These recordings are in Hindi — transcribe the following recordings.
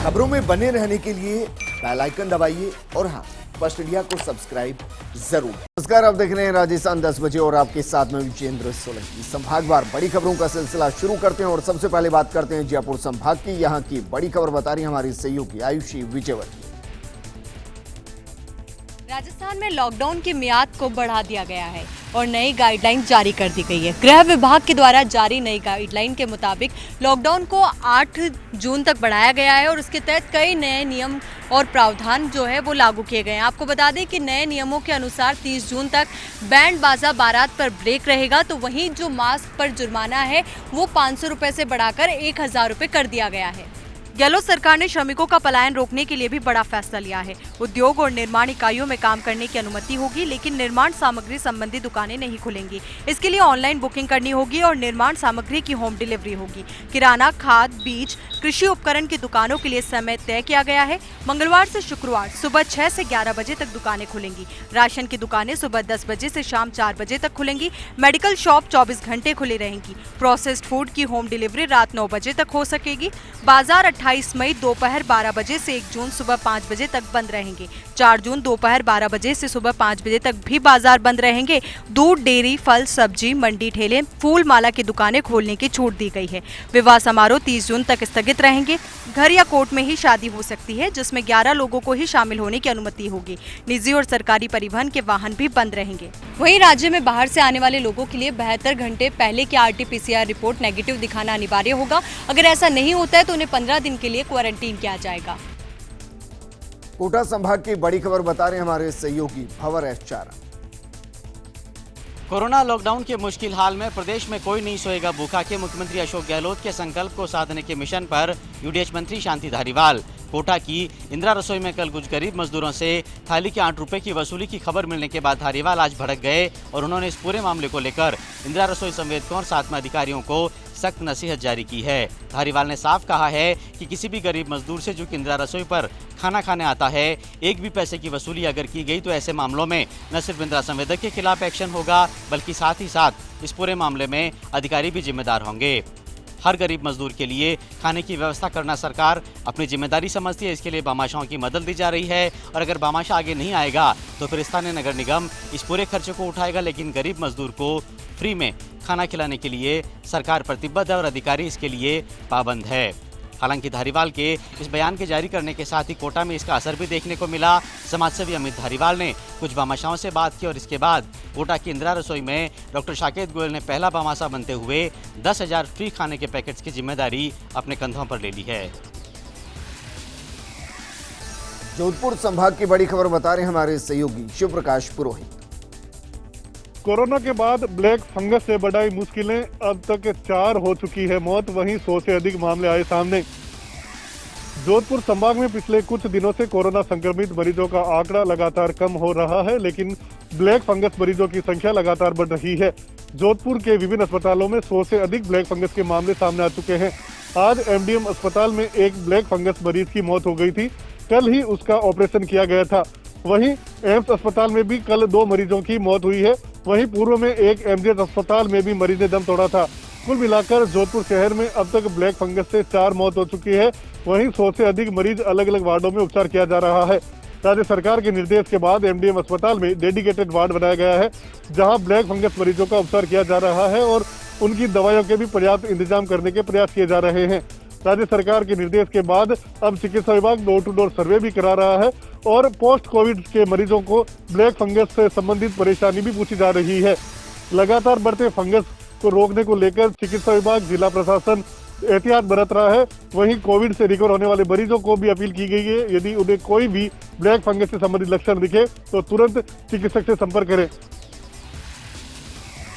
खबरों में बने रहने के लिए बेल आइकन दबाइए और हाँ, फर्स्ट इंडिया को सब्सक्राइब जरूर। नमस्कार, आप देख रहे हैं राजस्थान 10 बजे और आपके साथ में विजेंद्र सोलंकी। संभागवार बड़ी खबरों का सिलसिला शुरू करते हैं और सबसे पहले बात करते हैं जयपुर संभाग की। यहाँ की बड़ी खबर बता रही हमारी सहयोगी आयुषी विजयवर्गीय। राजस्थान में लॉकडाउन की मियाद को बढ़ा दिया गया है और नई गाइडलाइन जारी कर दी गई है। गृह विभाग के द्वारा जारी नई गाइडलाइन के मुताबिक लॉकडाउन को 8 जून तक बढ़ाया गया है और उसके तहत कई नए नियम और प्रावधान जो है वो लागू किए गए हैं। आपको बता दें कि नए नियमों के अनुसार 30 जून तक बैंड बाजा बारात पर ब्रेक रहेगा, तो वहीं जो मास्क पर जुर्माना है वो 500 रुपये से बढ़ाकर 1000 रुपये कर दिया गया है। गहलोत सरकार ने श्रमिकों का पलायन रोकने के लिए भी बड़ा फैसला लिया है। उद्योग और निर्माण इकाइयों में काम करने की अनुमति होगी, लेकिन निर्माण सामग्री संबंधी दुकानें नहीं खुलेंगी। इसके लिए ऑनलाइन बुकिंग करनी होगी और निर्माण सामग्री की होम डिलीवरी होगी। किराना, खाद, बीज, कृषि उपकरण की दुकानों के लिए समय तय किया गया है। मंगलवार से शुक्रवार सुबह 6 से 11 बजे तक दुकानें खुलेंगी। राशन की दुकानें सुबह 10 बजे से शाम 4 बजे तक खुलेंगी। मेडिकल शॉप 24 घंटे खुली रहेंगी। प्रोसेस्ड फूड की होम डिलीवरी रात 9 बजे तक हो सकेगी। बाजार 28 मई दोपहर 12 बजे से 1 जून सुबह 5 बजे तक बंद रहेंगे। 4 जून दोपहर 12 बजे से सुबह 5 बजे तक भी बाजार बंद रहेंगे। दूध, डेयरी, फल, सब्जी, मंडी, ठेले, फूल माला की दुकानें खोलने की छूट दी गई है। विवाह समारोह 30 जून तक स्थगित रहेंगे। घर या कोर्ट में ही शादी हो सकती है, जिसमें 11 लोगों को ही शामिल होने की अनुमति होगी। निजी और सरकारी परिवहन के वाहन भी बंद रहेंगे। वहीं राज्य में बाहर से आने वाले लोगों के लिए 72 घंटे पहले की RT-PCR रिपोर्ट नेगेटिव दिखाना अनिवार्य होगा। अगर ऐसा नहीं होता है तो उन्हें 15 दिन के लिए क्वारंटीन किया जाएगा। कोटा संभाग की बड़ी खबर बता रहे हैं हमारे सहयोगी भवर एस चारा। कोरोना लॉकडाउन के मुश्किल हाल में प्रदेश में कोई नहीं सोएगा भूखा के मुख्यमंत्री अशोक गहलोत के संकल्प को साधने के मिशन पर यूडीएच मंत्री शांति धारीवाल। कोटा की इंदिरा रसोई में कल कुछ गरीब मजदूरों से थाली के 8 रुपए की वसूली की खबर मिलने के बाद धारीवाल आज भड़क गए और उन्होंने इस पूरे मामले को लेकर इंदिरा रसोई संवेदकों और साथ में अधिकारियों को सख्त नसीहत जारी की है। धारीवाल ने साफ कहा है कि किसी भी गरीब मजदूर से जो कि इंदिरा रसोई पर खाना खाने आता है, एक भी पैसे की वसूली अगर की गई तो ऐसे मामलों में न सिर्फ इंदिरा संवेदक के खिलाफ एक्शन होगा, बल्कि साथ ही साथ इस पूरे मामले में अधिकारी भी जिम्मेदार होंगे। हर गरीब मजदूर के लिए खाने की व्यवस्था करना सरकार अपनी जिम्मेदारी समझती है। इसके लिए भामाशाहों की मदद दी जा रही है और अगर भामाशाह आगे नहीं आएगा तो फिर स्थानीय नगर निगम इस पूरे खर्चे को उठाएगा, लेकिन गरीब मजदूर को फ्री में खाना खिलाने के लिए सरकार प्रतिबद्ध है और अधिकारी इसके लिए पाबंद है। हालांकि धारीवाल के इस बयान के जारी करने के साथ ही कोटा में इसका असर भी देखने को मिला। समाजसेवी अमित धारीवाल ने कुछ भामाशाहों से बात की और इसके बाद कोटा की इंदिरा रसोई में डॉक्टर साकेत गोयल ने पहला भामाशाह बनते हुए 10,000 फ्री खाने के पैकेट्स की जिम्मेदारी अपने कंधों पर ले ली है। जोधपुर संभाग की बड़ी खबर बता रहे हैं हमारे सहयोगी शिव प्रकाश पुरोहित। कोरोना के बाद ब्लैक फंगस से बढ़ाई मुश्किलें, अब तक 4 हो चुकी है मौत, वहीं 100 से अधिक मामले आए सामने। जोधपुर संभाग में पिछले कुछ दिनों से कोरोना संक्रमित मरीजों का आंकड़ा लगातार कम हो रहा है, लेकिन ब्लैक फंगस मरीजों की संख्या लगातार बढ़ रही है। जोधपुर के विभिन्न अस्पतालों में 100 से अधिक ब्लैक फंगस के मामले सामने आ चुके हैं। आज MDM अस्पताल में एक ब्लैक फंगस मरीज की मौत हो गई थी। कल ही उसका ऑपरेशन किया गया था। वहीं एम्स अस्पताल में भी कल 2 मरीजों की मौत हुई है। वहीं पूर्व में एक MDH अस्पताल में भी मरीज ने दम तोड़ा था। कुल मिलाकर जोधपुर शहर में अब तक ब्लैक फंगस से 4 मौत हो चुकी है। वहीं 100 से अधिक मरीज अलग अलग वार्डों में उपचार किया जा रहा है। राज्य सरकार के निर्देश के बाद MDM अस्पताल में डेडिकेटेड वार्ड बनाया गया है, जहां ब्लैक फंगस मरीजों का उपचार किया जा रहा है और उनकी दवाइयों के भी पर्याप्त इंतजाम करने के प्रयास किए जा रहे हैं। राज्य सरकार के निर्देश के बाद अब चिकित्सा विभाग डोर टू डोर सर्वे भी करा रहा है और पोस्ट कोविड के मरीजों को ब्लैक फंगस से संबंधित परेशानी भी पूछी जा रही है। लगातार बढ़ते फंगस को रोकने को लेकर चिकित्सा विभाग, जिला प्रशासन एहतियात बरत रहा है। वहीं कोविड से रिकवर होने वाले मरीजों को भी अपील की गई है, यदि उन्हें कोई भी ब्लैक फंगस से संबंधित लक्षण दिखे तो तुरंत चिकित्सक से संपर्क करें।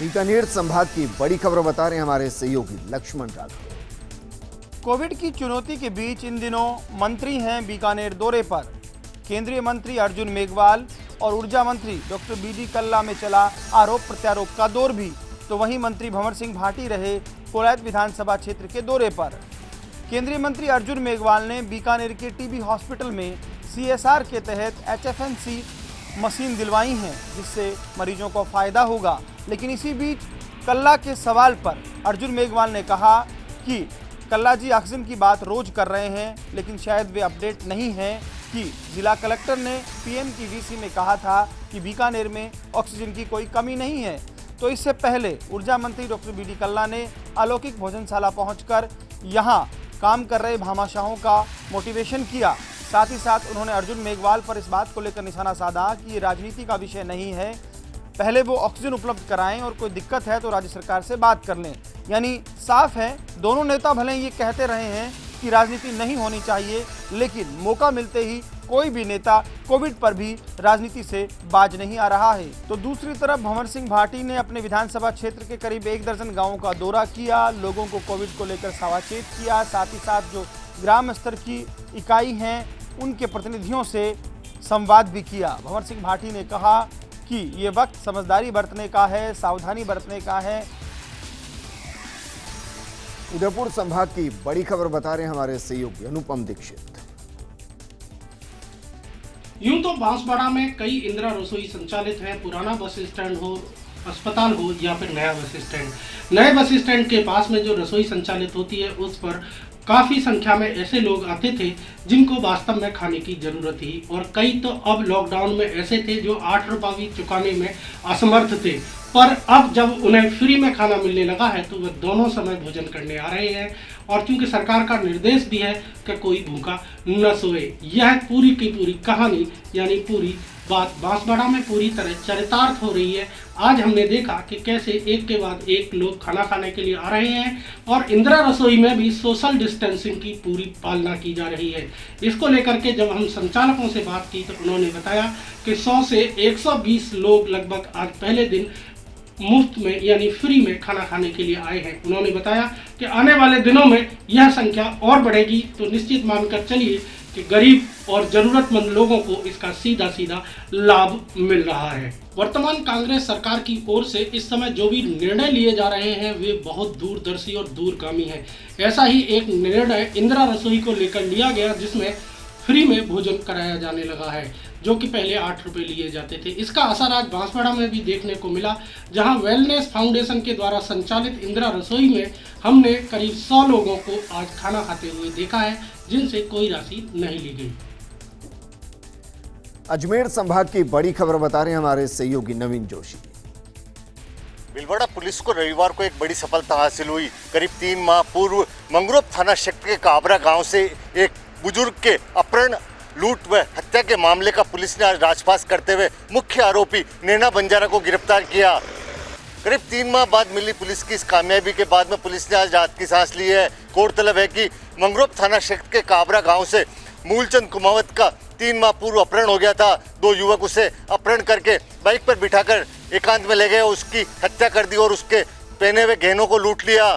बीकानेर संभाग की बड़ी खबर बता रहे हैं हमारे सहयोगी लक्ष्मण राघव। कोविड की चुनौती के बीच इन दिनों मंत्री हैं बीकानेर दौरे पर। केंद्रीय मंत्री अर्जुन मेघवाल और ऊर्जा मंत्री डॉक्टर BD कल्ला में चला आरोप प्रत्यारोप का दौर भी, तो वहीं मंत्री भंवर सिंह भाटी रहे कोलायत विधानसभा क्षेत्र के दौरे पर। केंद्रीय मंत्री अर्जुन मेघवाल ने बीकानेर के TB हॉस्पिटल में CSR के तहत HFNC मशीन दिलवाई हैं, जिससे मरीजों को फायदा होगा। लेकिन इसी बीच कल्ला के सवाल पर अर्जुन मेघवाल ने कहा कि कल्ला जी ऑक्सीजन की बात रोज कर रहे हैं, लेकिन शायद वे अपडेट नहीं हैं कि जिला कलेक्टर ने पीएम की वीसी में कहा था कि बीकानेर में ऑक्सीजन की कोई कमी नहीं है। तो इससे पहले ऊर्जा मंत्री डॉक्टर बीडी कल्ला ने अलौकिक भोजनशाला पहुंचकर यहां काम कर रहे भामाशाहों का मोटिवेशन किया। साथ ही साथ उन्होंने अर्जुन मेघवाल पर इस बात को लेकर निशाना साधा कि ये राजनीति का विषय नहीं है, पहले वो ऑक्सीजन उपलब्ध कराएं और कोई दिक्कत है तो राज्य सरकार से बात कर लें। यानी साफ है, दोनों नेता भले ये कहते रहे हैं कि राजनीति नहीं होनी चाहिए, लेकिन मौका मिलते ही कोई भी नेता कोविड पर भी राजनीति से बाज नहीं आ रहा है। तो दूसरी तरफ भंवर सिंह भाटी ने अपने विधानसभा क्षेत्र के करीब 1 दर्जन गांवों का दौरा किया, लोगों को कोविड को लेकर सावचेत किया, साथ ही साथ जो ग्राम स्तर की इकाई हैं उनके प्रतिनिधियों से संवाद भी किया। भंवर सिंह भाटी ने कहा कि ये वक्त समझदारी बरतने का है, सावधानी बरतने का है। उदयपुर संभाग की बड़ी खबर बता रहे हैं हमारे सहयोगी अनुपम दीक्षित। यूं तो बांसवाड़ा में कई इंदिरा रसोई संचालित हैं, पुराना बस स्टैंड हो, अस्पताल हो या फिर नया बस स्टैंड। नए बस स्टैंड के पास में जो रसोई संचालित होती है उस पर काफ़ी संख्या में ऐसे लोग आते थे जिनको वास्तव में खाने की ज़रूरत थी, और कई तो अब लॉकडाउन में ऐसे थे जो 8 रुपये भी चुकाने में असमर्थ थे। पर अब जब उन्हें फ्री में खाना मिलने लगा है तो वे दोनों समय भोजन करने आ रहे हैं, और क्योंकि सरकार का निर्देश भी है कि कोई भूखा न सोए। यह पूरी की पूरी कहानी यानी पूरी बात बांसवाड़ा में पूरी तरह चरितार्थ हो रही है। आज हमने देखा कि कैसे एक के बाद एक लोग खाना खाने के लिए आ रहे हैं, और इंदिरा रसोई में भी सोशल डिस्टेंसिंग की पूरी पालना की जा रही है। इसको लेकर के जब हम संचालकों से बात की तो उन्होंने बताया कि 100 से 120 लोग लगभग आज पहले दिन मुफ्त में यानी फ्री में खाना खाने के लिए आए हैं। उन्होंने बताया कि आने वाले दिनों में यह संख्या और बढ़ेगी, तो निश्चित मानकर चलिए कि गरीब और जरूरतमंद लोगों को इसका सीधा सीधा लाभ मिल रहा है। वर्तमान कांग्रेस सरकार की ओर से इस समय जो भी निर्णय लिए जा रहे हैं वे बहुत दूरदर्शी और दूरगामी हैं। ऐसा ही एक निर्णय इंदिरा रसोई को लेकर लिया गया जिसमें फ्री में भोजन कराया जाने लगा है, जो कि पहले 8 रुपये लिए जाते थे। इसका असर आज बांसवाड़ा में भी देखने को मिला, जहां वेलनेस फाउंडेशन के द्वारा संचालित इंदिरा रसोई में हमने करीब 100 लोगों को आज खाना खाते हुए देखा है, जिनसे कोई राशि नहीं ली गई। अजमेर संभाग की बड़ी खबर बता रहे हैं हमारे सहयोगी नवीन जोशी। भीलवाड़ा पुलिस को रविवार को एक बड़ी सफलता हासिल हुई। करीब 3 माह पूर्व मंगरोप थाना क्षेत्र के काबरा गांव से एक बुजुर्ग के अपहरण, लूट व हत्या के मामले का पुलिस ने आज राजपास करते हुए मुख्य आरोपी नैना बंजारा को गिरफ्तार किया। करीब 3 माह बाद मिली पुलिस की इस कामयाबी के बाद में पुलिस ने आज राहत की सांस ली है। गौरतलब है कि मंगरोप थाना क्षेत्र के काबरा गांव से मूलचंद कुमावत का 3 माह पूर्व अपहरण हो गया था। 2 युवक उसे अपहरण करके बाइक पर बिठाकर एकांत में ले गए, उसकी हत्या कर दी और उसके पहने हुए गहनों को लूट लिया।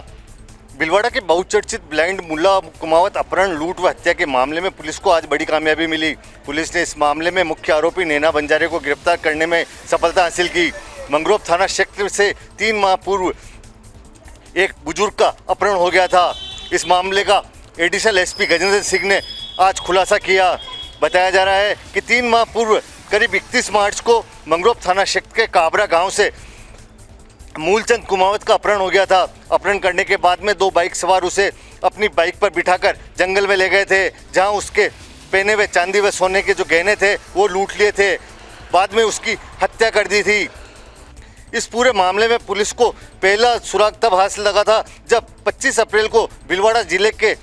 भीलवाड़ा के बहुचर्चित ब्लाइंड मुल्ला कुमावत अपहरण, लूट व हत्या के मामले में पुलिस को आज बड़ी कामयाबी मिली। पुलिस ने इस मामले में मुख्य आरोपी नैना बंजारे को गिरफ्तार करने में सफलता हासिल की। मंगरोप थाना क्षेत्र से 3 माह पूर्व एक बुजुर्ग का अपहरण हो गया था। इस मामले का एडिशनल एसपी गजेंद्र सिंह ने आज खुलासा किया। बताया जा रहा है कि 3 माह पूर्व करीब 31 मार्च को मंगरोप थाना क्षेत्र के काबरा गांव से मूलचंद कुमावत का अपहरण हो गया था। अपहरण करने के बाद में 2 बाइक सवार उसे अपनी बाइक पर बिठाकर जंगल में ले गए थे, जहां उसके पहने हुए चांदी व सोने के जो गहने थे वो लूट लिए थे। बाद में उसकी हत्या कर दी थी। इस पूरे मामले में पुलिस को पहला सुराग तब हासिल लगा था जब 25 अप्रैल को भीलवाड़ा जिले के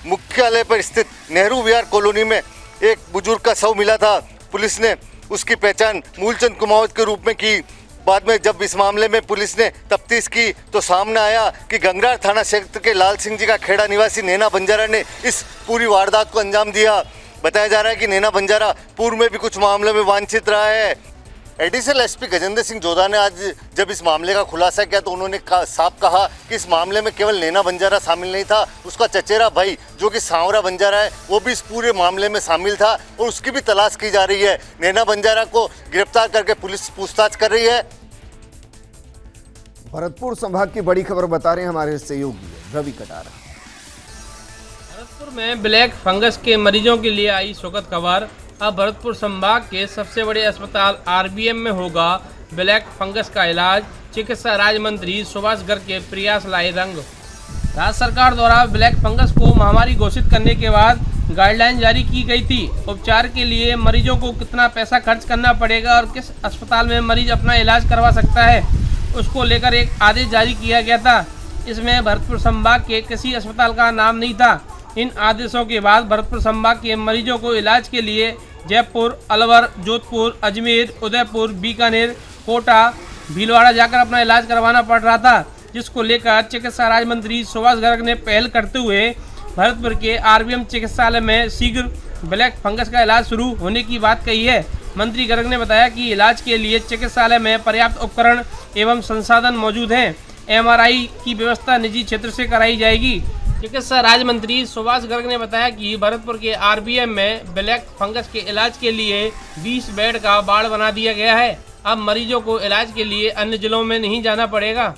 मुख्यालय पर स्थित नेहरू विहार कॉलोनी में एक बुजुर्ग का शव मिला था। पुलिस ने उसकी पहचान मूलचंद कुमावत के रूप में की। बाद में जब इस मामले में पुलिस ने तफ्तीश की तो सामने आया कि गंगरार थाना क्षेत्र के लाल सिंह जी का खेड़ा निवासी नैना बंजारा ने इस पूरी वारदात को अंजाम दिया। बताया जा रहा है कि नैना बंजारा पूर्व में भी कुछ मामलों में वांछित रहा है। एडिशनल एसपी गजेंद्र सिंह जोधा ने आज जब इस मामले का खुलासा किया तो उन्होंने साफ कहा कि इस मामले में केवल नैना बंजारा शामिल नहीं था, उसका चचेरा भाई जो कि सांवरा बंजारा है वो भी इस पूरे मामले में शामिल था और उसकी भी तलाश की जा रही है। नैना बंजारा को गिरफ्तार करके पुलिस पूछताछ कर रही है। भरतपुर संभाग की बड़ी खबर बता रहे हैं हमारे सहयोगी रवि कटारा। भरतपुर में ब्लैक फंगस के मरीजों के लिए आई सुखद खबर। अब भरतपुर संभाग के सबसे बड़े अस्पताल आरबीएम में होगा ब्लैक फंगस का इलाज। चिकित्सा राज्य मंत्री सुभाष गर्ग के प्रयास लाए रंग। राज्य सरकार द्वारा ब्लैक फंगस को महामारी घोषित करने के बाद गाइडलाइन जारी की गई थी। उपचार के लिए मरीजों को कितना पैसा खर्च करना पड़ेगा और किस अस्पताल में मरीज अपना इलाज करवा सकता है, उसको लेकर एक आदेश जारी किया गया था। इसमें भरतपुर संभाग के किसी अस्पताल का नाम नहीं था। इन आदेशों के बाद भरतपुर संभाग के मरीजों को इलाज के लिए जयपुर, अलवर, जोधपुर, अजमेर, उदयपुर, बीकानेर, कोटा, भीलवाड़ा जाकर अपना इलाज करवाना पड़ रहा था, जिसको लेकर चिकित्सा राज्य मंत्री सुभाष गर्ग ने पहल करते हुए भरतपुर के आरबीएम चिकित्सालय में शीघ्र ब्लैक फंगस का इलाज शुरू होने की बात कही है। मंत्री गर्ग ने बताया कि इलाज के लिए चिकित्सालय में पर्याप्त उपकरण एवं संसाधन मौजूद हैं। एमआरआई की व्यवस्था निजी क्षेत्र से कराई जाएगी। चिकित्सा राज्य मंत्री सुभाष गर्ग ने बताया कि भरतपुर के आरबीएम में ब्लैक फंगस के इलाज के लिए 20 बेड का वार्ड बना दिया गया है। अब मरीजों को इलाज के लिए अन्य जिलों में नहीं जाना पड़ेगा।